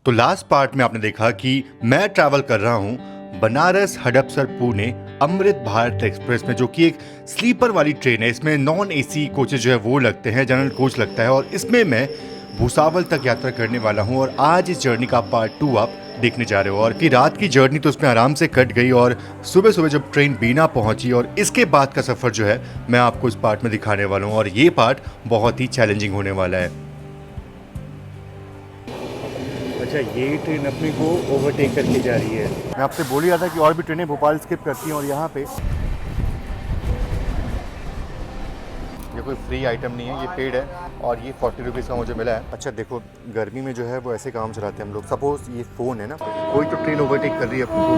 तो last part में आपने देखा कि मैं ट्रैवल कर रहा हूँ बनारस हडपसर पुणे अमृत भारत एक्सप्रेस में, जो कि एक स्लीपर वाली ट्रेन है। इसमें नॉन एसी कोचेज जो है वो लगते हैं, जनरल कोच लगता है, और इसमें मैं भूसावल तक यात्रा करने वाला हूँ। और आज इस जर्नी का पार्ट 2 आप देखने जा रहे हो। और कि रात की जर्नी तो उसमें आराम से कट गई, और सुबह सुबह जब ट्रेन बीना पहुंची, और इसके बाद का सफ़र जो है मैं आपको इस पार्ट में दिखाने वाला हूँ। और ये पार्ट बहुत ही चैलेंजिंग होने वाला है। अच्छा, ये ट्रेन अपने को ओवरटेक करके जा रही है। मैं आपसे बोल ही रहा था कि और भी ट्रेनें भोपाल स्किप करती हैं, और यहाँ पे ये कोई फ्री आइटम नहीं है, ये पेड है, और ये 40 रुपीज़ का मुझे मिला है। अच्छा देखो, गर्मी में जो है वो ऐसे काम चलाते हैं हम लोग। सपोज ये फ़ोन है ना, कोई तो ट्रेन ओवरटेक कर रही है अपने को।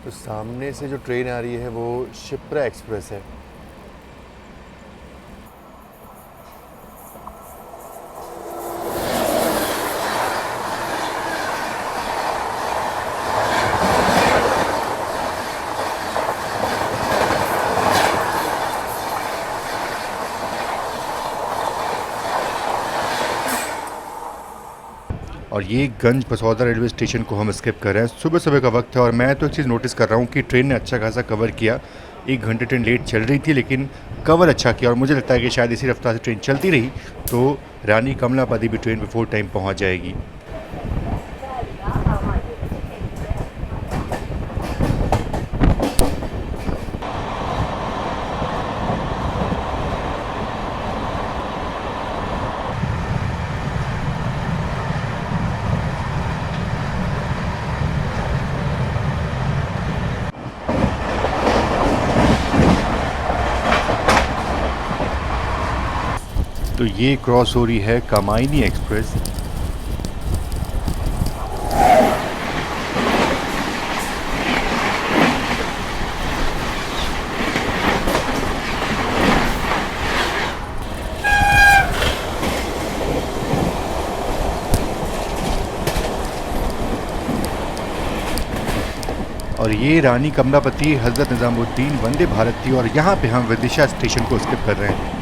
तो सामने से जो ट्रेन आ रही है वो शिप्रा एक्सप्रेस है। और ये गंज बसौदा रेलवे स्टेशन को हम स्किप कर रहे हैं। सुबह सुबह का वक्त है, और मैं तो एक चीज़ नोटिस कर रहा हूँ कि ट्रेन ने अच्छा खासा कवर किया। 1 घंटे ट्रेन लेट चल रही थी, लेकिन कवर अच्छा किया। और मुझे लगता है कि शायद इसी रफ्तार से ट्रेन चलती रही तो रानी कमलापति भी ट्रेन बिफोर टाइम पहुँच जाएगी। तो ये क्रॉस हो रही है कामायनी एक्सप्रेस। और ये रानी कमलापति हज़रत निज़ामुद्दीन वंदे भारत थी, और यहाँ पे हम विदिशा स्टेशन को स्किप कर रहे हैं।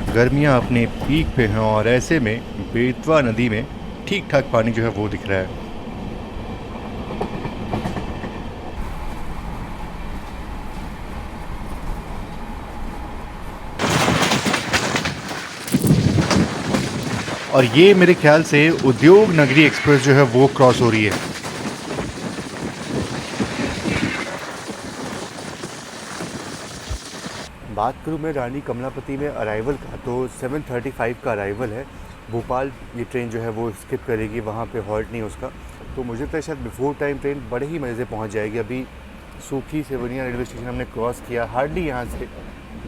गर्मियाँ अपने पीक पे हैं, और ऐसे में बेतवा नदी में ठीक ठाक पानी जो है वो दिख रहा है। और ये मेरे ख्याल से उद्योग नगरी एक्सप्रेस जो है वो क्रॉस हो रही है। बात करूँ मैं रानी कमलापति में अराइवल का, तो 7:35 का अराइवल है। भोपाल ये ट्रेन जो है वो स्किप करेगी, वहाँ पे हॉल्ट नहीं है उसका। तो मुझे लगता है शायद बिफोर टाइम ट्रेन बड़े ही मज़े से पहुँच जाएगी। अभी सूखी सेवनिया रेलवे स्टेशन हमने क्रॉस किया, हार्डली यहाँ से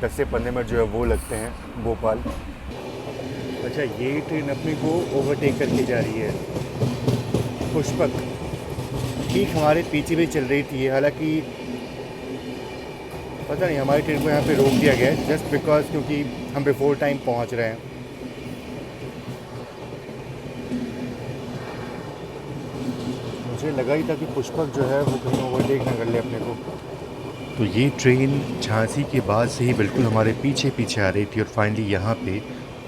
10 से 15 मिनट जो है वो लगते हैं भोपाल। अच्छा, ये ट्रेन अपने को ओवरटेक करके जा रही है। पुष्पक ठीक हमारे पीछे भी चल रही थी, हालांकि पता नहीं हमारी ट्रेन को यहाँ पे रोक दिया गया है जस्ट बिकॉज, क्योंकि हम बिफोर टाइम पहुँच रहे हैं। मुझे लगा ही था कि पुष्पक जो है वो कहीं ओवरटेक ना कर ले अपने को। तो ये ट्रेन झांसी के बाद से ही बिल्कुल हमारे पीछे पीछे आ रही थी, और फाइनली यहाँ पे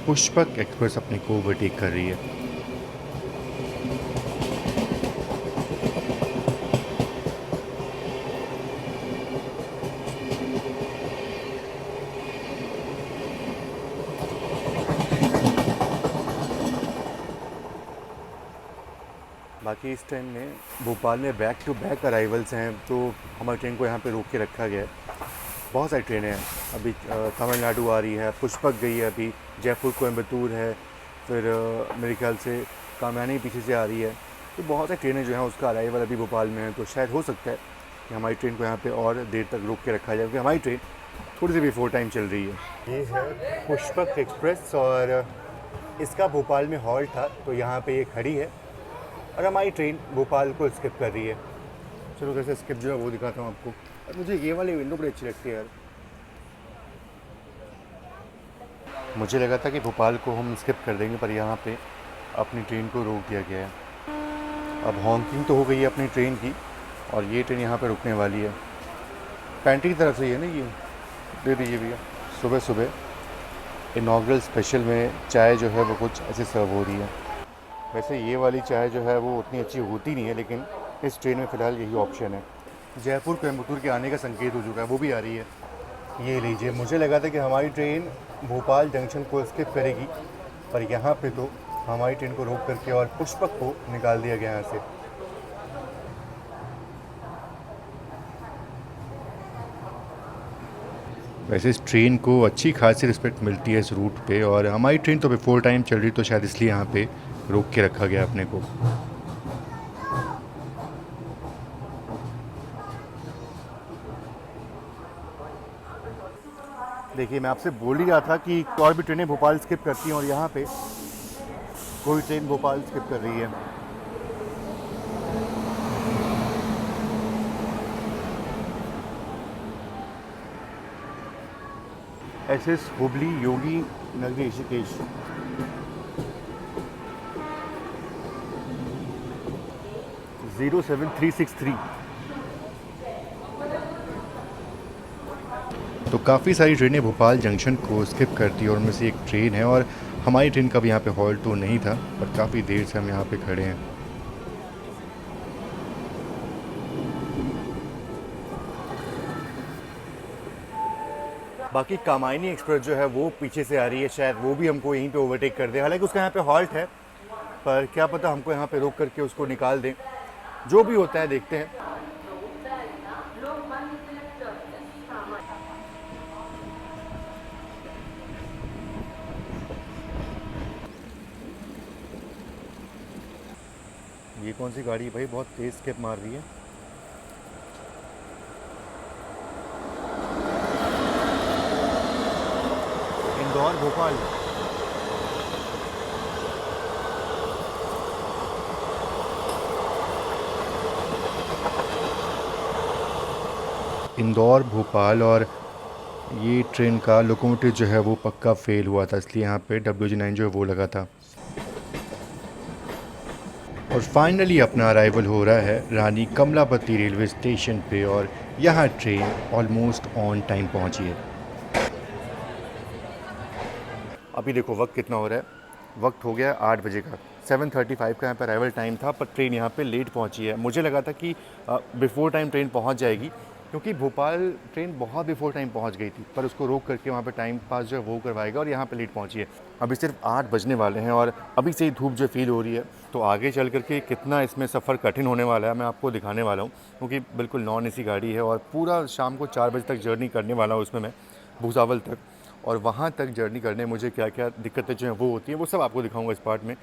पुष्पक एक्सप्रेस अपने को ओवरटेक कर रही है। बाकी इस ट्रेन में भोपाल में बैक टू बैक अराइवल्स हैं, तो हमारी ट्रेन को यहाँ पे रोक के रखा गया है। बहुत सारी ट्रेनें हैं। अभी तमिलनाडु आ रही है, पुष्पक गई है, अभी जयपुर कोयम्बतूर है, फिर मेरे ख्याल से कामयानी पीछे से आ रही है। तो बहुत सारी ट्रेनें जो हैं उसका अराइवल अभी भोपाल में है। तो शायद हो सकता है कि हमारी ट्रेन को यहाँ पे और देर तक रोक के रखा जाए, क्योंकि हमारी ट्रेन थोड़ी सी बिफोर टाइम चल रही है। ये है पुष्पक एक्सप्रेस और इसका भोपाल में हॉल्ट था, तो यहाँ पे ये खड़ी है और हमारी ट्रेन भोपाल को स्किप कर रही है। चलो कैसे स्किप जो है वो दिखाता हूँ आपको। और मुझे ये वाली विंडो बड़ी अच्छी लगती है यार। मुझे लगा था कि भोपाल को हम स्किप कर देंगे, पर यहाँ पे अपनी ट्रेन को रोक दिया गया है। अब हॉन्किंग तो हो गई है अपनी ट्रेन की और ये ट्रेन यहाँ पे रुकने वाली है। पैंट्री की तरफ से ही है ना ये, दे दीजिए भैया। सुबह सुबह इनॉग्रल स्पेशल में चाय जो है वो कुछ ऐसे सर्व हो रही है। वैसे ये वाली चाय जो है वो उतनी अच्छी होती नहीं है, लेकिन इस ट्रेन में फ़िलहाल यही ऑप्शन है। जयपुर कोयम्बटूर के आने का संकेत हो चुका है, वो भी आ रही है। ये लीजिए, मुझे लगा था कि हमारी ट्रेन भोपाल जंक्शन को स्किप करेगी, पर यहाँ पे तो हमारी ट्रेन को रोक करके और पुष्पक को निकाल दिया गया यहाँ से। वैसे इस ट्रेन को अच्छी खासी रिस्पेक्ट मिलती है इस रूट पे, और हमारी ट्रेन तो बिफोर टाइम चल रही, तो शायद इसलिए यहाँ पे रोक के रखा गया अपने को। देखिए, मैं आपसे बोल ही रहा था कि और भी ट्रेनें भोपाल स्किप करती हैं और यहाँ पे कोई ट्रेन भोपाल स्किप कर रही है। एसएस हुबली योगी नगरी ऋषिकेश। ज़ीरो 7363। तो काफ़ी सारी ट्रेनें भोपाल जंक्शन को स्किप करती है और उनमें से एक ट्रेन है, और हमारी ट्रेन का भी यहाँ पे हॉल्ट तो नहीं था, पर काफ़ी देर से हम यहाँ पे खड़े हैं। बाकी कामायनी एक्सप्रेस जो है वो पीछे से आ रही है, शायद वो भी हमको यहीं पे ओवरटेक कर दे। हालांकि उसका यहाँ पे हॉल्ट है, पर क्या पता हमको यहाँ पे रोक करके उसको निकाल दें। जो भी होता है देखते हैं। ये कौन सी गाड़ी है भाई, बहुत तेज़ स्किप मार रही है। इंदौर भोपाल। इंदौर भोपाल, और ये ट्रेन का लोकोमोटिव जो है वो पक्का फेल हुआ था, इसलिए यहाँ पे WG9 जो है वो लगा था। और फाइनली अपना अराइवल हो रहा है रानी कमलापति रेलवे स्टेशन पे, और यहाँ ट्रेन ऑलमोस्ट ऑन टाइम पहुँची है। अभी देखो वक्त कितना हो रहा है, वक्त हो गया 8 बजे का। 7:35 का यहाँ पर अराइवल टाइम था, पर ट्रेन यहाँ पे लेट पहुँची है। मुझे लगा था कि बिफोर टाइम ट्रेन पहुँच जाएगी, क्योंकि भोपाल ट्रेन बहुत बिफोर टाइम पहुँच गई थी, पर उसको रोक करके वहाँ पे टाइम पास जो है वो करवाएगा, और यहाँ पे लेट पहुँची है। अभी सिर्फ 8 बजने वाले हैं और अभी से ही धूप जो फील हो रही है, तो आगे चल करके कितना इसमें सफ़र कठिन होने वाला है मैं आपको दिखाने वाला हूँ, क्योंकि बिल्कुल नॉन एसी गाड़ी है और पूरा शाम को 4 बजे तक जर्नी करने वाला हूँ उसमें मैं, भूसावल तक। और वहाँ तक जर्नी करने मुझे क्या क्या दिक्कतें जो हैं वो होती हैं, वो सब आपको दिखाऊंगा इस पार्ट में।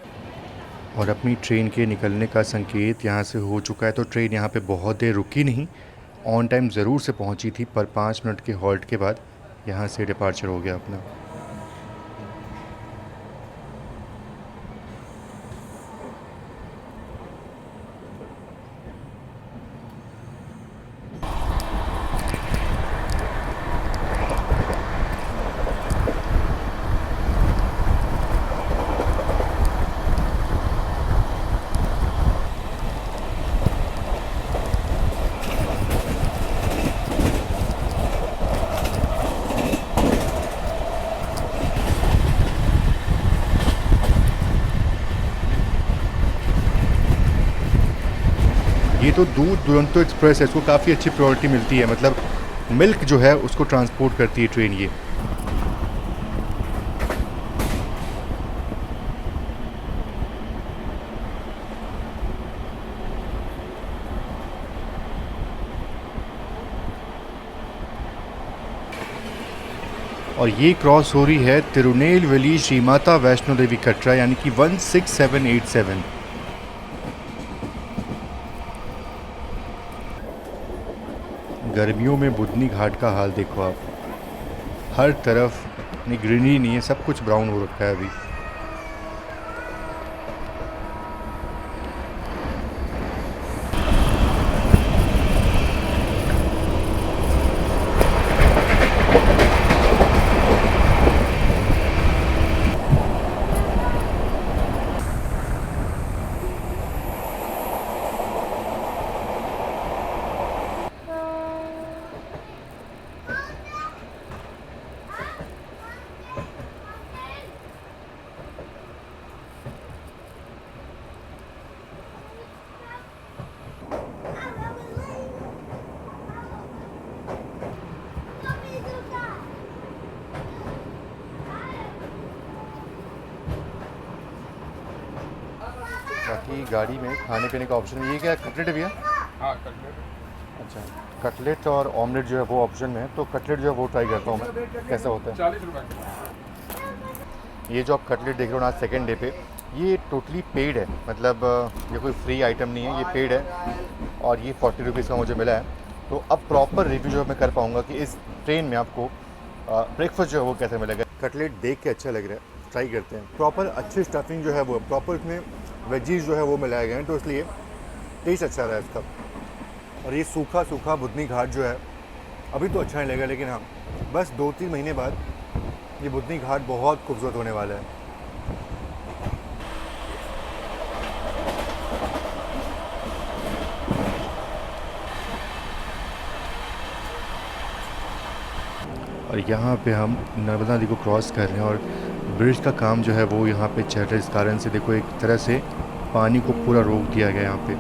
और अपनी ट्रेन के निकलने का संकेत यहाँ से हो चुका है, तो ट्रेन यहाँ पे बहुत देर रुकी नहीं, ऑन टाइम ज़रूर से पहुँची थी, पर 5 मिनट के हॉल्ट के बाद यहाँ से डिपार्चर हो गया अपना। ये तो दूध दुरंतो एक्सप्रेस है, इसको काफ़ी अच्छी प्रायोरिटी मिलती है, मतलब मिल्क जो है उसको ट्रांसपोर्ट करती है ट्रेन ये। और ये क्रॉस हो रही है तिरुनेलवेली श्री माता वैष्णो देवी कटरा, यानी कि 16787। गर्मियों में बुधनी घाट का हाल देखो आप। हर तरफ इतनी ग्रीनरी नहीं है, सब कुछ ब्राउन हो रखा है अभी। बाकी गाड़ी में खाने पीने का ऑप्शन, ये क्या कटलेट है भैया? हाँ कटलेट अच्छा, कटलेट और ऑमलेट जो है वो ऑप्शन में है, तो कटलेट जो है वो ट्राई करता हूँ मैं, कैसा होता है। 40 रुपये। ये जो आप कटलेट देख रहे हो ना आज सेकेंड डे पे, ये टोटली पेड है, मतलब ये कोई फ्री आइटम नहीं है, ये पेड है और ये 40 रुपीज़ का मुझे मिला है। तो अब प्रॉपर रिव्यू जो मैं कर पाऊँगा कि इस ट्रेन में आपको ब्रेकफास्ट जो है वो कैसे मिलेगा। कटलेट देख के अच्छा लग रहा है, ट्राई करते हैं। प्रॉपर अच्छी स्टफिंग जो है वो प्रॉपर इसमें वेजीज जो है वो मिलाए गए हैं, तो इसलिए टेस्ट अच्छा रहा है इसका। और ये सूखा सूखा बुधनी घाट जो है अभी तो अच्छा नहीं लगेगा, लेकिन हाँ बस 2-3 महीने बाद ये बुधनी घाट बहुत खूबसूरत होने वाला है। और यहाँ पे हम नर्मदा नदी को क्रॉस कर रहे हैं और ब्रिज का काम जो है वो यहाँ पे चल रहा है। इस कारण से देखो एक तरह से पानी को पूरा रोक दिया गया यहाँ पे,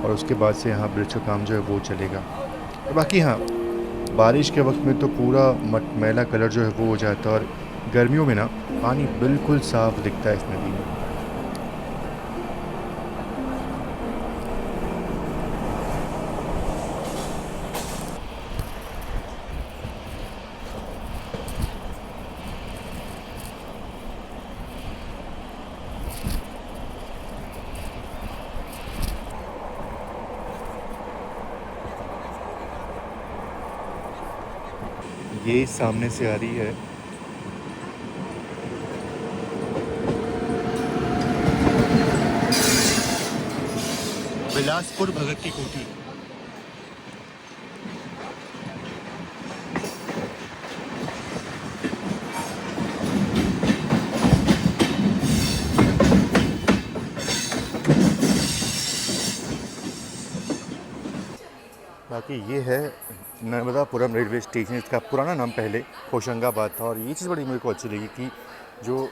और उसके बाद से यहाँ ब्रिज का काम जो है वो चलेगा। और बाकी हाँ, बारिश के वक्त में तो पूरा मैला कलर जो है वो हो जाता है, और गर्मियों में ना पानी बिल्कुल साफ़ दिखता है इस नदी में। ये सामने से आ रही है बिलासपुर भगत की कोठी। बाकी ये है नर्मदापुरम रेलवे स्टेशन, इसका पुराना नाम पहले होशंगाबाद था। और ये चीज़ बड़ी मेरे को अच्छी लगी कि जो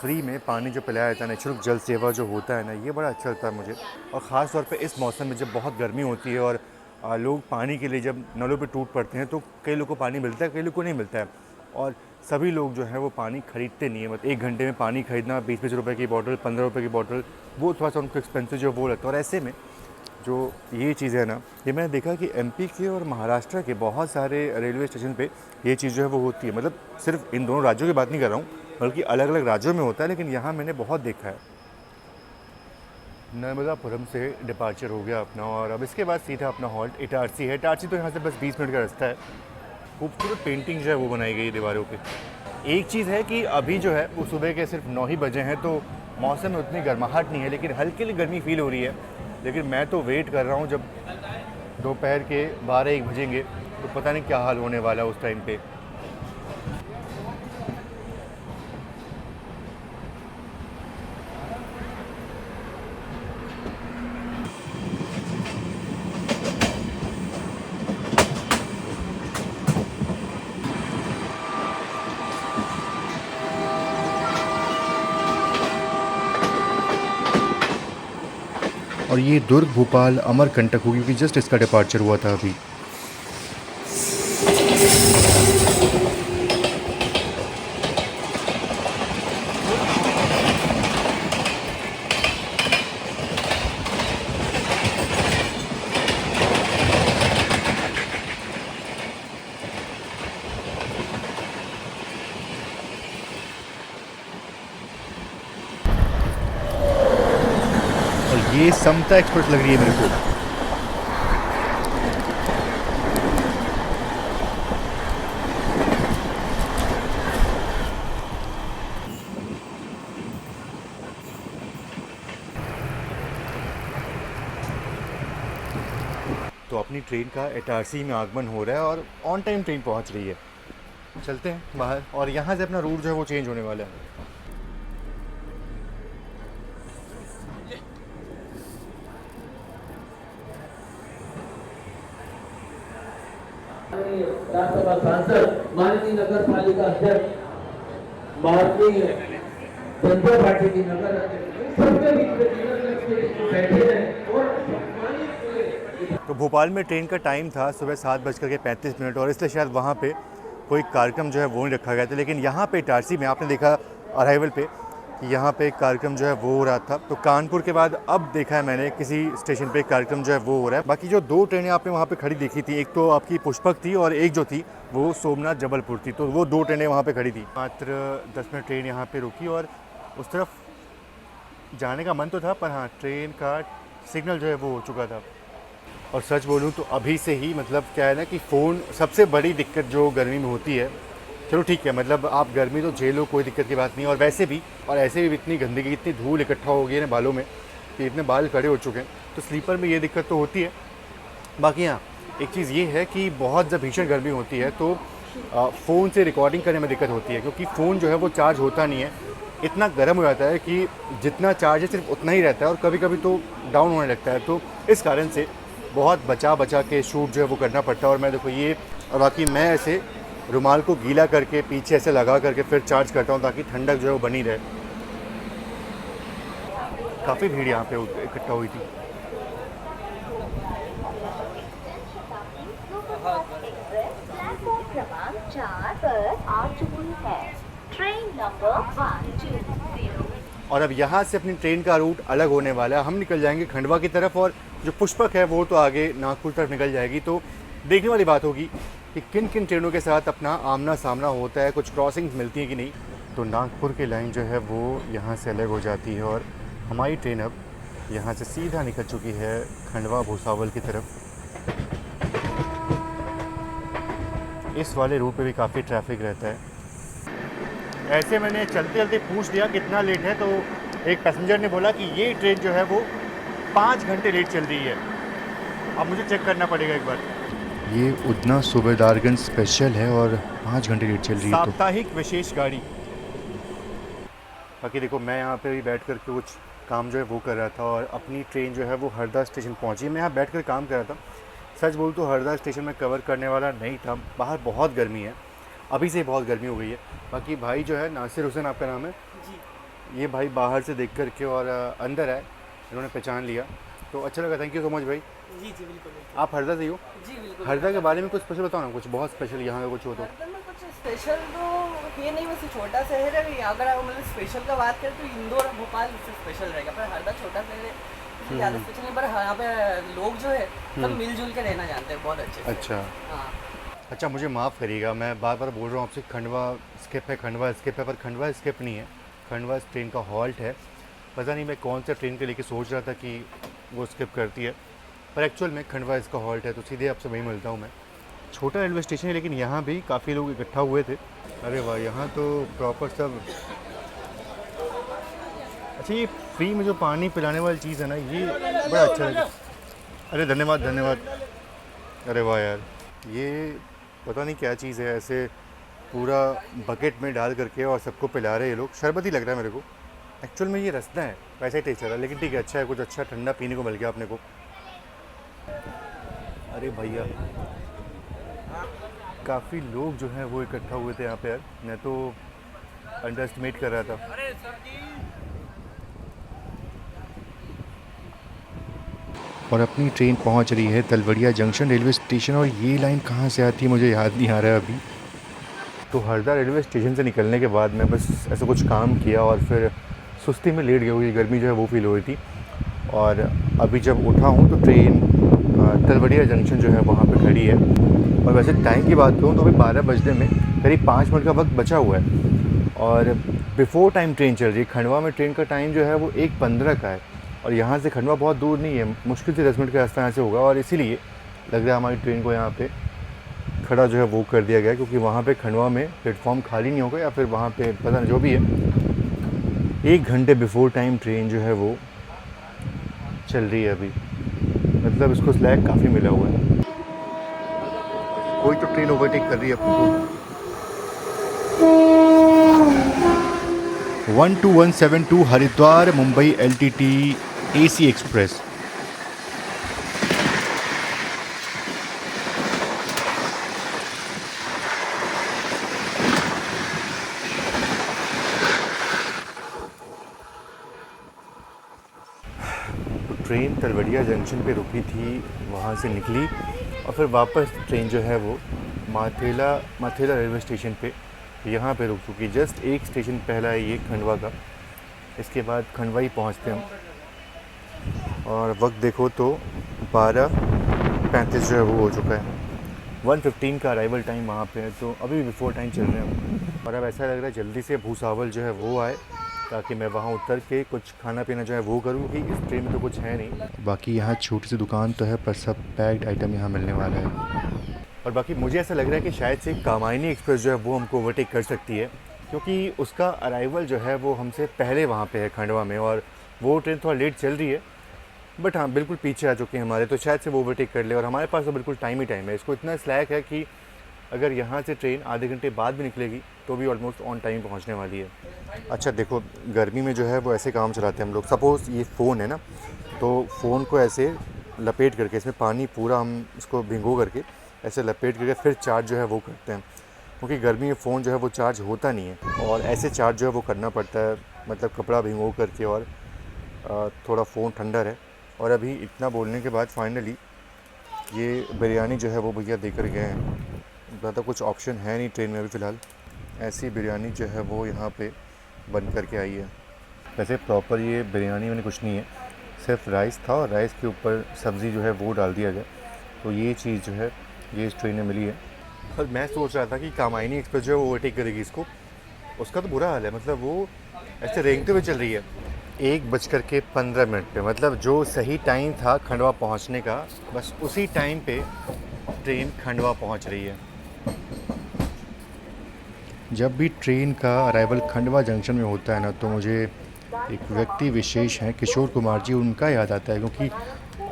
फ्री में पानी जो पिलाया जाता है, निःशुल्क जल सेवा जो होता है ना, ये बड़ा अच्छा लगता है मुझे। और ख़ास तौर पे इस मौसम में जब बहुत गर्मी होती है और लोग पानी के लिए जब नलों पे टूट पड़ते हैं, तो कई लोगों को पानी मिलता है, कई लोगों को नहीं मिलता है, और सभी लोग जो है वो पानी खरीदते नहीं है। मतलब 1 घंटे में पानी खरीदना 20-20 रुपये की बॉटल, 15 रुपये की बॉटल, वो थोड़ा सा उनको एक्सपेंसिव जो वो लगता है। और ऐसे में जो ये चीज़ है ना, ये मैंने देखा कि एमपी के और महाराष्ट्र के बहुत सारे रेलवे स्टेशन पे ये चीज़ जो है वो होती है। मतलब सिर्फ इन दोनों राज्यों की बात नहीं कर रहा हूँ, बल्कि अलग अलग राज्यों में होता है, लेकिन यहाँ मैंने बहुत देखा है। नर्मदापुरम से डिपार्चर हो गया अपना, और अब इसके बाद सीधा अपना हॉल्ट इटारसी है। इटारसी तो यहाँ से बस 20 मिनट का रास्ता है। खूबसूरत पेंटिंग जो है वो बनाई गई है दीवारों पे। एक चीज़ है कि अभी जो है वो सुबह के सिर्फ 9 ही बजे हैं, तो मौसम में उतनी गर्माहट नहीं है, लेकिन हल्की हल्की गर्मी फील हो रही है। लेकिन मैं तो वेट कर रहा हूँ जब दोपहर के 12-1 बजेंगे, तो पता नहीं क्या हाल होने वाला है उस टाइम पे। और ये दुर्ग भोपाल अमरकंटक होगी, क्योंकि जस्ट इसका डिपार्चर हुआ था अभी। और ये समता एक्सप्रेस लग रही है मेरे को। तो अपनी ट्रेन का इटारसी में आगमन हो रहा है और ऑन टाइम ट्रेन पहुंच रही है। चलते हैं बाहर और यहाँ से अपना रूट जो है वो चेंज होने वाला है। राज्यसभा सांसद माननीय नगर पालिका अध्यक्ष भारतीय जनता पार्टी की नगर अध्यक्ष सबके बीच में बैठे हैं और तो भोपाल में ट्रेन का टाइम था सुबह 7:35 और इसलिए शायद वहाँ पे कोई कार्यक्रम जो है वो नहीं रखा गया था, लेकिन यहाँ पे इटारसी में आपने देखा अराइवल पे कि यहाँ पे एक कार्यक्रम जो है वो हो रहा था। तो कानपुर के बाद अब देखा है मैंने किसी स्टेशन पे एक कार्यक्रम जो है वो हो रहा है। बाकी जो 2 ट्रेनें आपने वहाँ पे खड़ी देखी थी, एक तो आपकी पुष्पक थी और एक जो थी वो सोमनाथ जबलपुर थी, तो वो 2 ट्रेनें वहाँ पे खड़ी थी। मात्र 10 मिनट ट्रेन यहाँ पे रुकी और उस तरफ जाने का मन तो था, पर हाँ ट्रेन का सिग्नल जो है वो हो चुका था। और सच बोलूँ तो अभी से ही मतलब क्या है ना कि फ़ोन सबसे बड़ी दिक्कत जो गर्मी में होती है। चलो ठीक है, मतलब आप गर्मी तो झेलो, कोई दिक्कत की बात नहीं। और वैसे भी और ऐसे भी इतनी गंदगी, इतनी धूल इकट्ठा हो गई है ना बालों में कि इतने बाल खड़े हो चुके हैं, तो स्लीपर में ये दिक्कत तो होती है। बाकी हाँ एक चीज़ ये है कि बहुत जब भीषण गर्मी होती है तो फ़ोन से रिकॉर्डिंग करने में दिक्कत होती है, क्योंकि फ़ोन जो है वो चार्ज होता नहीं है, इतना गर्म हो जाता है कि जितना चार्ज है सिर्फ उतना ही रहता है और कभी कभी तो डाउन होने लगता है। तो इस कारण से बहुत बचा के शूट जो है वो करना पड़ता है। और मैं देखो ये, और बाकी मैं ऐसे रुमाल को गीला करके पीछे ऐसे लगा करके फिर चार्ज करता हूँ ताकि ठंडक जो है वो बनी रहे। काफ़ी भीड़ यहाँ पे इकट्ठा हुई थी। प्लेटफॉर्म क्रमांक 4 पर आ चुकी है ट्रेन नंबर 120। और अब यहाँ से अपनी ट्रेन का रूट अलग होने वाला है। हम निकल जाएंगे खंडवा की तरफ और जो पुष्पक है वो तो आगे नागपुर तरफ निकल जाएगी। तो देखने वाली बात होगी कि किन किन ट्रेनों के साथ अपना आमना सामना होता है, कुछ क्रॉसिंग्स मिलती हैं कि नहीं। तो नागपुर की लाइन जो है वो यहाँ से अलग हो जाती है और हमारी ट्रेन अब यहाँ से सीधा निकल चुकी है खंडवा भुसावल की तरफ। इस वाले रूट पे भी काफ़ी ट्रैफिक रहता है। ऐसे मैंने चलते चलते पूछ लिया कितना लेट है, तो एक पैसेंजर ने बोला कि ये ट्रेन जो है वो 5 घंटे लेट चल रही है। अब मुझे चेक करना पड़ेगा एक बार। ये उतना सूबेदारगंज स्पेशल है और 5 घंटे लेट चल रही है, साप्ताहिक विशेष गाड़ी। बाकी देखो मैं यहाँ पे भी बैठ कर के कुछ काम जो है वो कर रहा था और अपनी ट्रेन जो है वो हरदा स्टेशन पहुँची। मैं यहाँ बैठ कर काम कर रहा था। सच बोलूँ तो हरदा स्टेशन में कवर करने वाला नहीं था, बाहर बहुत गर्मी है, अभी से बहुत गर्मी हो गई है। बाकी भाई जो है नासिर हुसैन आपका नाम है जी, ये भाई बाहर से देख कर के और अंदर है, इन्होंने पहचान लिया तो अच्छा लगा। थैंक यू सो मच भाई। जी जी बिल्कुल। आप हरदा से ही हो? जी बिल्कुल। हरदा के बारे में कुछ स्पेशल बताओ ना, कुछ बहुत स्पेशल यहाँ का कुछ हो तो। हरदा में कुछ स्पेशल तो ये नहीं, वैसे छोटा शहर है। अगर मतलब स्पेशल का बात करें तो इंदौर और भोपाल इससे स्पेशल रहेगा, पर हरदा छोटा शहर है, ज़्यादा स्पेशल नहीं। पर यहाँ पे लोग जो है सब मिलजुल के रहना जानते हैं बहुत अच्छे से। अच्छा हाँ अच्छा, मुझे माफ़ करिएगा, मैं बार बार बोल रहा हूँ आपसे खंडवा स्किप है, खंडवा स्किप है, पर खंडवा स्किप नहीं है, खंडवा इस ट्रेन का हॉल्ट है। पता नहीं मैं कौन सा ट्रेन के लेके सोच रहा था कि वो स्किप करती है, पर एक्चुअल में खंडवा इसका हॉल्ट है। तो सीधे आपसे वहीं मिलता हूँ मैं। छोटा रेलवे स्टेशन है लेकिन यहाँ भी काफ़ी लोग इकट्ठा हुए थे। अरे वाह, यहाँ तो प्रॉपर सब। अच्छा, ये फ्री में जो पानी पिलाने वाली चीज़ है ना, ये बड़ा अच्छा है। अरे धन्यवाद धन्यवाद। अरे वाह यार, ये पता नहीं क्या चीज़ है, ऐसे पूरा बकेट में डाल करके और सबको पिला रहे हैं ये लोग। शरबत ही लग रहा है मेरे को। एक्चुअल में ये रसना है, वैसे ही टेस्ट रहा है, लेकिन ठीक है, अच्छा है, कुछ अच्छा ठंडा पीने को मिल गया अपने को। अरे भैया, काफ़ी लोग जो हैं वो इकट्ठा हुए थे यहाँ पे यार, मैं तो अंडर एस्टिमेट कर रहा था। और अपनी ट्रेन पहुँच रही है तलवड़िया जंक्शन रेलवे स्टेशन। और ये लाइन कहाँ से आती है मुझे याद नहीं आ रहा है अभी। तो हरदा रेलवे स्टेशन से निकलने के बाद मैं बस ऐसा कुछ काम किया और फिर सुस्ती में लेट गया, हुई गर्मी जो है वो फील हो रही थी। और अभी जब उठा हूँ तो ट्रेन तलवड़िया जंक्शन जो है वहाँ पे खड़ी है। और वैसे टाइम की बात करूँ तो अभी 12 बजने में करीब 5 मिनट का वक्त बचा हुआ है और बिफोर टाइम ट्रेन चल रही है। खंडवा में ट्रेन का टाइम जो है वो 1:15 का है और यहाँ से खंडवा बहुत दूर नहीं है, मुश्किल से 10 मिनट का रास्ता यहाँ से होगा। और इसीलिए लग रहा है हमारी ट्रेन को यहाँ पे खड़ा जो है वो कर दिया गया, क्योंकि वहाँ पे खंडवा में प्लेटफॉर्म खाली नहीं होगा या फिर वहाँ पे पता नहीं, जो भी है 1 घंटे बिफोर टाइम ट्रेन जो है वो चल रही है अभी। मैं मतलब इसको स्लैग काफ़ी मिला हुआ है। कोई तो ट्रेन ओवरटेक कर रही है आपको। 12172 Haridwar Mumbai LTT AC express. Train Talwadiya junction पे रुकी थी, वहाँ से निकली और फिर वापस ट्रेन जो है वो माथेला रेलवे स्टेशन पे यहाँ पे रुक चुकी। जस्ट एक स्टेशन पहला है ये खंडवा का, इसके बाद खंडवा ही पहुँचते हम। और वक्त देखो तो 12:35 जो है वो हो चुका है। 1:15 का अराइवल टाइम वहाँ पे है, तो अभी बिफोर टाइम चल रहे हैं। और अब ऐसा लग रहा है जल्दी से भूसावल जो है वो आए, ताकि मैं वहाँ उतर के कुछ खाना पीना जो है वो करूँ, कि इस ट्रेन में तो कुछ है नहीं। बाकी यहाँ छोटी सी दुकान तो है, पर सब पैक्ड आइटम यहाँ मिलने वाला है। और बाकी मुझे ऐसा लग रहा है कि शायद से कामायनी एक्सप्रेस जो है वो हमको ओवरटेक कर सकती है, क्योंकि उसका अराइवल जो है वो हमसे पहले वहाँ पे है खंडवा में, और वो ट्रेन थोड़ा लेट चल रही है। बट हाँ, बिल्कुल पीछे आ चुके हैं हमारे, तो शायद से वो ओवरटेक कर ले। और हमारे पास तो बिल्कुल टाइम ही टाइम है। इसको इतना स्लैक है कि अगर यहाँ से ट्रेन आधे घंटे बाद भी निकलेगी तो भी ऑलमोस्ट ऑन टाइम पहुँचने वाली है। अच्छा देखो, गर्मी में जो है वो ऐसे काम चलाते हैं हम लोग। सपोज़ ये फ़ोन है ना, तो फ़ोन को ऐसे लपेट करके, इसमें पानी पूरा हम इसको भिगो करके ऐसे लपेट करके फिर चार्ज जो है वो करते हैं, क्योंकि गर्मी में फ़ोन जो है वो चार्ज होता नहीं है, और ऐसे चार्ज जो है वो करना पड़ता है, मतलब कपड़ा भिगो करके। और थोड़ा फ़ोन ठंडा है। और अभी इतना बोलने के बाद फाइनली ये बिरयानी जो है वो भैया देकर गए हैं। ज़्यादा कुछ ऑप्शन है नहीं ट्रेन में अभी फ़िलहाल। ऐसी बिरयानी जो है वो यहाँ पे बन करके आई है। वैसे प्रॉपर ये बिरयानी में कुछ नहीं है, सिर्फ राइस था और राइस के ऊपर सब्ज़ी जो है वो डाल दिया गया। तो ये चीज़ जो है ये इस ट्रेन में मिली है। और मैं सोच रहा था कि कामायनी एक्सप्रेस जो है वो ओवरटेक करेगी इसको, उसका तो बुरा हाल है। मतलब वो ऐसे रेंगते हुए चल रही है। 1:15 पे, मतलब जो सही टाइम था खंडवा पहुंचने का, बस उसी टाइम पे ट्रेन खंडवा पहुंच रही है। जब भी ट्रेन का अराइवल खंडवा जंक्शन में होता है ना, तो मुझे एक व्यक्ति विशेष हैं, किशोर कुमार जी, उनका याद आता है, क्योंकि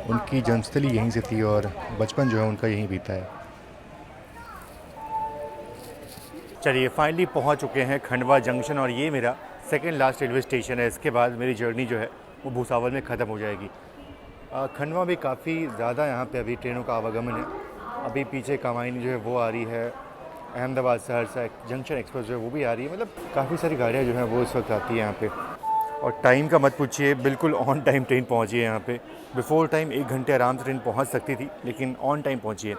उनकी जन्मस्थली यहीं से थी और बचपन जो है उनका यहीं बीता है। चलिए फाइनली पहुंच चुके हैं खंडवा जंक्शन, और ये मेरा सेकेंड लास्ट रेलवे स्टेशन है। इसके बाद मेरी जर्नी जो है वो भूसावल में ख़त्म हो जाएगी। खंडवा में काफ़ी ज़्यादा यहाँ पे अभी ट्रेनों का आवागमन है। अभी पीछे कामायनी जो है वो आ रही है, अहमदाबाद सहरसा जंक्शन एक्सप्रेस जो है वो भी आ रही है। मतलब काफ़ी सारी गाड़ियाँ जो हैं वो इस वक्त आती है यहाँ पे। और टाइम का मत पूछिए, बिल्कुल ऑन टाइम ट्रेन पहुँची है यहाँ पे। बिफोर टाइम 1 घंटे आराम से ट्रेन पहुँच सकती थी, लेकिन ऑन टाइम पहुँची है।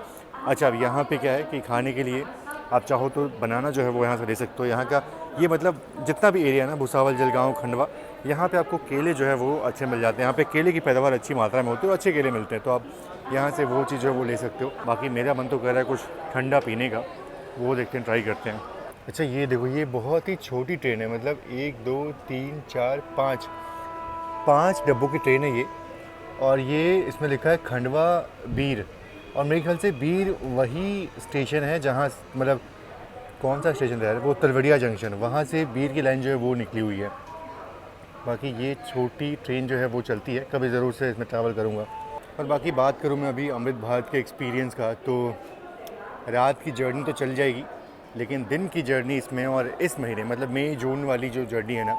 अच्छा, अब यहाँ पे क्या है कि खाने के लिए आप चाहो तो बनाना जो है वो यहाँ से ले सकते हो। यहाँ का ये मतलब जितना भी एरिया है ना, भुसावल, जलगांव, खंडवा, यहाँ पे आपको केले जो है वो अच्छे मिल जाते हैं। यहाँ पे केले की पैदावार अच्छी मात्रा में होती है और अच्छे केले मिलते हैं, तो आप यहाँ से वो चीज़ जो है वो ले सकते हो। बाकी मेरा मन तो कर रहा है कुछ ठंडा पीने का, वो देखते हैं, ट्राई करते हैं। अच्छा ये देखो, ये बहुत ही छोटी ट्रेन है। मतलब 1 2 3 4 5 डब्बों की ट्रेन है ये। और ये इसमें लिखा है खंडवा बीर, और मेरे ख्याल से बीर वही स्टेशन है जहाँ, मतलब कौन सा स्टेशन है वो, तलवड़िया जंक्शन, वहाँ से बीर की लाइन जो है वो निकली हुई है। बाकी ये छोटी ट्रेन जो है वो चलती है, कभी ज़रूर से इसमें ट्रैवल करूँगा। और बाकी बात करूँ मैं अभी अमृत भारत के एक्सपीरियंस का, तो रात की जर्नी तो चल जाएगी, लेकिन दिन की जर्नी इसमें, और इस महीने मतलब मई जून वाली जो जर्नी है ना,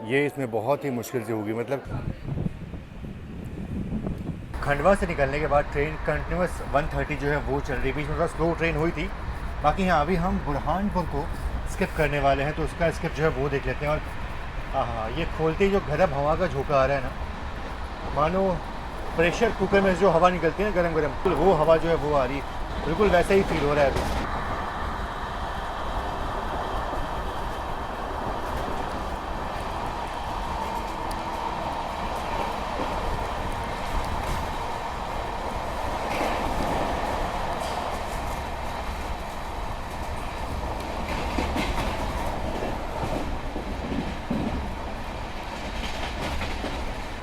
ये इसमें बहुत ही मुश्किल से होगी। मतलब खंडवा से निकलने के बाद ट्रेन कंटिन्यूस 130 जो है वो चल रही, बीच में थोड़ा स्लो ट्रेन हुई थी। बाकी हाँ, अभी हम बुरहानपुर को स्किप करने वाले हैं, तो उसका स्किप जो है वो देख लेते हैं। और हाँ, ये खोलते ही जो गर्म हवा का झोंका आ रहा है ना, मानो प्रेशर कुकर में जो हवा निकलती है ना गरम गरम, तो वो हवा जो है वो आ रही है, बिल्कुल वैसा ही फील हो रहा है अभी।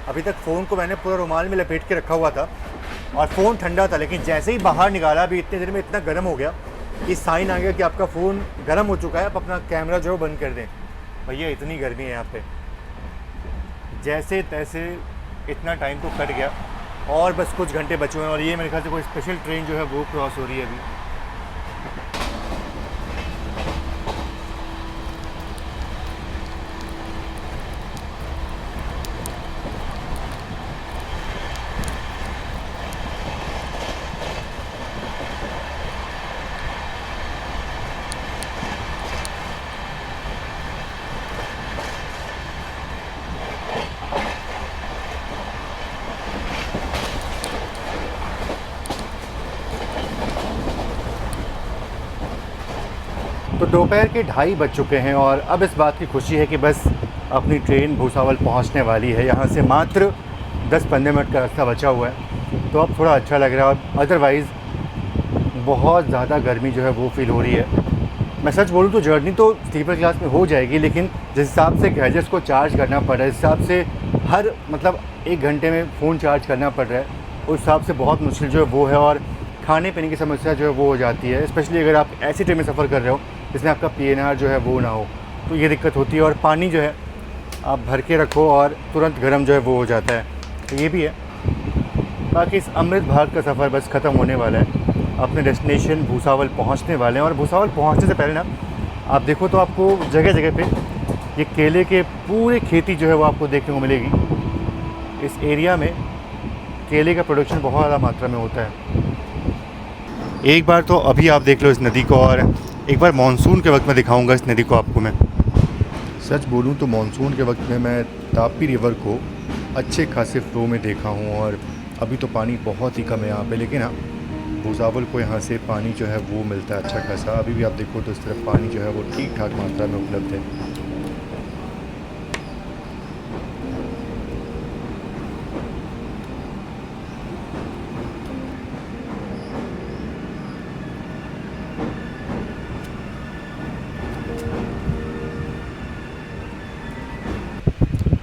अभी तक फ़ोन को मैंने पूरा रुमाल में लपेट के रखा हुआ था और फ़ोन ठंडा था, लेकिन जैसे ही बाहर निकाला अभी इतने देर में इतना गर्म हो गया कि साइन आ गया कि आपका फ़ोन गर्म हो चुका है, आप अपना कैमरा जो है बंद कर दें। भैया इतनी गर्मी है यहाँ पे, जैसे तैसे इतना टाइम तो कट गया। और बस कुछ घंटे बचे हुए हैं और ये मेरे ख्याल से कोई स्पेशल ट्रेन जो है वो क्रॉस हो रही है अभी। तो दोपहर के 2:30 बज चुके हैं और अब इस बात की खुशी है कि बस अपनी ट्रेन भूसावल पहुंचने वाली है। यहाँ से मात्र 10-15 मिनट का रास्ता बचा हुआ है, तो अब थोड़ा अच्छा लग रहा है। और अदरवाइज़ बहुत ज़्यादा गर्मी जो है वो फील हो रही है। मैं सच बोलूँ तो जर्नी तो स्लीपर क्लास में हो जाएगी, लेकिन जिस हिसाब से गैजेट्स को चार्ज करना पड़ रहा है, इस हिसाब से हर मतलब 1 घंटे में फ़ोन चार्ज करना पड़ रहा है, उस हिसाब से बहुत मुश्किल जो है वो है। और खाने पीने की समस्या जो है वो हो जाती है, स्पेशली अगर आप ऐसी ट्रेन में सफ़र कर रहे हो जिसमें आपका PNR जो है वो ना हो, तो ये दिक्कत होती है। और पानी जो है आप भर के रखो और तुरंत गर्म जो है वो हो जाता है, तो ये भी है। बाकी इस अमृत भारत का सफ़र बस ख़त्म होने वाला है, अपने डेस्टिनेशन भूसावल पहुंचने वाले हैं। और भूसावल पहुंचने से पहले ना आप देखो तो आपको जगह जगह पे ये केले के पूरे खेती जो है वो आपको देखने को मिलेगी। इस एरिया में केले का प्रोडक्शन बहुत ज़्यादा मात्रा में होता है। एक बार तो अभी आप देख लो इस नदी को, और एक बार मानसून के वक्त में दिखाऊंगा इस नदी को आपको मैं। सच बोलूं तो मानसून के वक्त में मैं तापी रिवर को अच्छे खासे फ्लो में देखा हूं, और अभी तो पानी बहुत ही कम है यहाँ पे, लेकिन हाँ भूसावल को यहाँ से पानी जो है वो मिलता है अच्छा खासा। अभी भी आप देखो तो इस तरफ पानी जो है वो ठीक ठाक मात्रा में उपलब्ध है।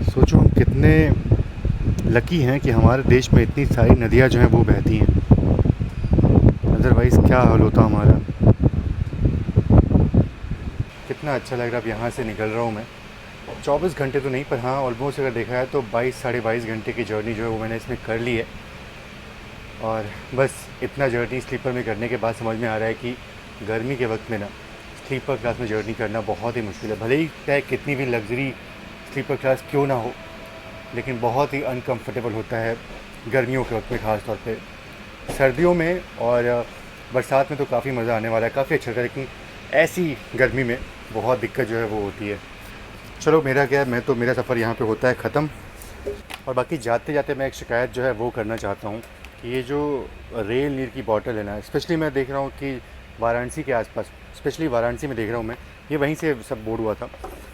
सोचो हम कितने लकी हैं कि हमारे देश में इतनी सारी नदियाँ जो हैं वो बहती हैं, अदरवाइज़ क्या हाल होता हमारा। कितना अच्छा लग रहा है। अब यहाँ से निकल रहा हूँ मैं। 24 घंटे तो नहीं, पर हाँ ऑलमोस्ट अगर देखा है तो 22-22.5 घंटे की जर्नी जो है वो मैंने इसमें कर ली है। और बस इतना जर्नी स्लीपर में करने के बाद समझ में आ रहा है कि गर्मी के वक्त में ना स्लीपर क्लास में जर्नी करना बहुत ही मुश्किल है। भले ही चाहे कितनी भी लग्जरी स्लीपर क्लास क्यों ना हो, लेकिन बहुत ही अनकंफर्टेबल होता है गर्मियों के वक्त में ख़ास तौर पे। सर्दियों में और बरसात में तो काफ़ी मज़ा आने वाला है, काफ़ी अच्छा लगता है, लेकिन ऐसी गर्मी में बहुत दिक्कत जो है वो होती है। चलो मेरा क्या है, मेरा सफ़र यहाँ पे होता है ख़त्म। और बाकी जाते जाते मैं एक शिकायत जो है वो करना चाहता हूँ कि ये जो रेल नीर की बॉटल है ना, स्पेशली मैं देख रहा हूँ कि वाराणसी के आसपास, स्पेशली वाराणसी में देख रहा हूँ मैं, ये वहीं से सब बोर्ड हुआ था,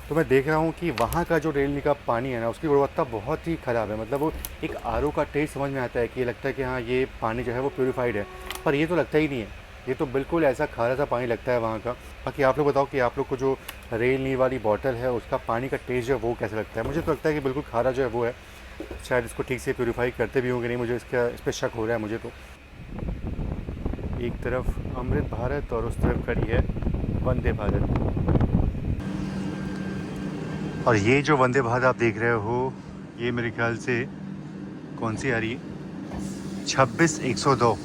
तो मैं देख रहा हूँ कि वहाँ का जो रेल नीर का पानी है ना उसकी गुणवत्ता बहुत ही ख़राब है। मतलब वो एक RO का टेस्ट समझ में आता है कि ये लगता है कि हाँ ये पानी जो है वो प्योरीफाइड है, पर ये तो लगता ही नहीं है, ये तो बिल्कुल ऐसा खारा सा पानी लगता है वहाँ का। बाकी आप लोग बताओ कि आप लोग को जो रेल नीर वाली बॉटल है उसका पानी का टेस्ट जो है वो कैसा लगता है। मुझे तो लगता है कि बिल्कुल खारा जो है वो है, शायद इसको ठीक से प्योरीफाई करते भी होंगे नहीं, मुझे इस पर शक हो रहा है मुझे तो। एक तरफ अमृत भारत और उस तरफ खड़ी है वंदे भारत। और ये जो वंदे भारत आप देख रहे हो, ये मेरे ख्याल से कौन सी आ रही है, 26-102।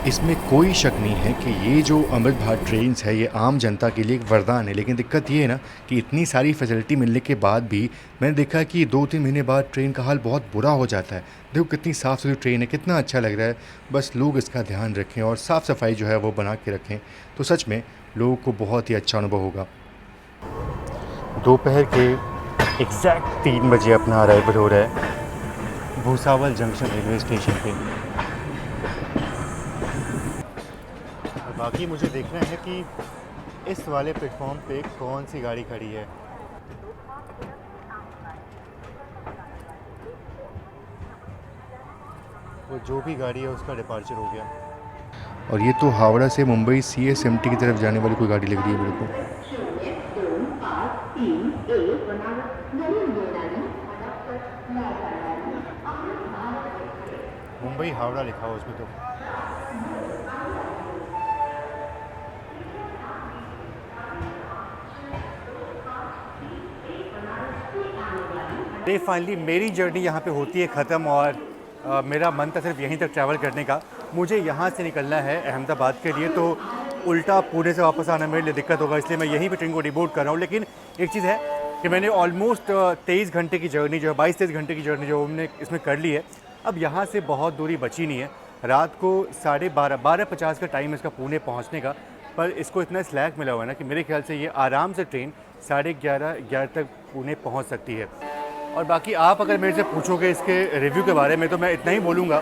इसमें कोई शक नहीं है कि ये जो अमृत भारत ट्रेन्स है ये आम जनता के लिए एक वरदान है, लेकिन दिक्कत ये है ना कि इतनी सारी फैसिलिटी मिलने के बाद भी मैंने देखा कि 2-3 महीने बाद ट्रेन का हाल बहुत बुरा हो जाता है। देखो कितनी साफ़ सुथरी ट्रेन है, कितना अच्छा लग रहा है। बस लोग इसका ध्यान रखें और साफ़ सफाई जो है वो बना के रखें, तो सच में लोगों को बहुत ही अच्छा अनुभव होगा। दोपहर के एग्जैक्ट 3 बजे अपना अराइवल हो रहा है भूसावल जंक्शन रेलवे स्टेशन पे। बाकी मुझे देखना है कि इस वाले प्लेटफॉर्म पे कौन सी गाड़ी खड़ी है। वो जो भी गाड़ी है उसका डिपार्चर हो गया। और ये तो हावड़ा से मुंबई CSMT की तरफ जाने वाली कोई गाड़ी लग रही है मेरे को। मुंबई हावड़ा लिखा हो उसमें तो। डे फाइनली मेरी जर्नी यहाँ पे होती है ख़त्म और मेरा मन था सिर्फ यहीं तक ट्रैवल करने का। मुझे यहाँ से निकलना है अहमदाबाद के लिए, तो उल्टा पुणे से वापस आना मेरे लिए दिक्कत होगा, इसलिए मैं यहीं पे ट्रेन को डिबोर्ड कर रहा हूँ। लेकिन एक चीज़ है कि मैंने ऑलमोस्ट 23 घंटे की जर्नी जो है 22-23 घंटे की जर्नी जो हमने इसमें कर ली है। अब यहाँ से बहुत दूरी बची नहीं है। रात को 12:50 का टाइम है इसका पुणे पहुँचने का, पर इसको इतना स्लैक मिला हुआ है ना कि मेरे ख्याल से ये आराम से ट्रेन 11:30 तक पुणे पहुँच सकती है। और बाकी आप अगर मेरे से पूछोगे इसके रिव्यू के बारे में तो मैं इतना ही बोलूँगा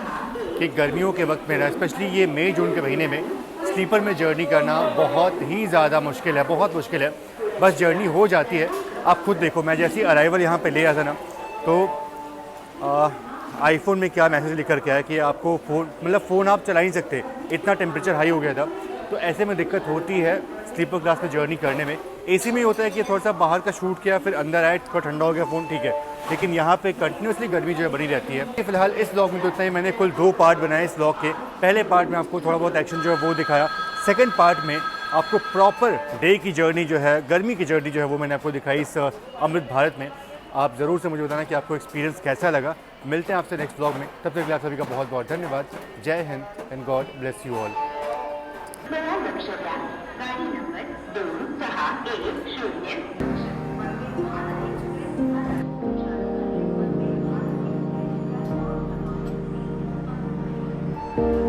कि गर्मियों के वक्त में, स्पेशली ये मई जून के महीने में स्लीपर में जर्नी करना बहुत ही ज़्यादा मुश्किल है, बहुत मुश्किल है। बस जर्नी हो जाती है। आप खुद देखो, मैं जैसे ही अराइवल यहाँ पे ले आया था ना, तो आईफोन में क्या मैसेज लिख कर के आया कि आपको फ़ोन आप चला ही नहीं सकते, इतना टेम्परेचर हाई हो गया था। तो ऐसे में दिक्कत होती है स्लीपर क्लास में जर्नी करने में। एसी में होता है कि थोड़ा सा बाहर का शूट किया, फिर अंदर आए, थोड़ा ठंडा हो गया फ़ोन, ठीक है। लेकिन यहाँ पे कंटिन्यूसली गर्मी जो है बनी रहती है। फिलहाल इस व्लॉग में तो इतना ही। मैंने कुल 2 पार्ट बनाए इस व्लॉग के। पहले पार्ट में आपको थोड़ा बहुत एक्शन जो है वो दिखाया। सेकंड पार्ट में आपको प्रॉपर डे की जर्नी जो है, गर्मी की जर्नी जो है वो मैंने आपको दिखाई इस अमृत भारत में। आप ज़रूर से मुझे बताना कि आपको एक्सपीरियंस कैसा लगा। मिलते हैं आपसे नेक्स्ट व्लॉग में, तब तक के लिए आप सभी का बहुत बहुत धन्यवाद। जय Hind and God bless you all. गाड़ी नंबर 2610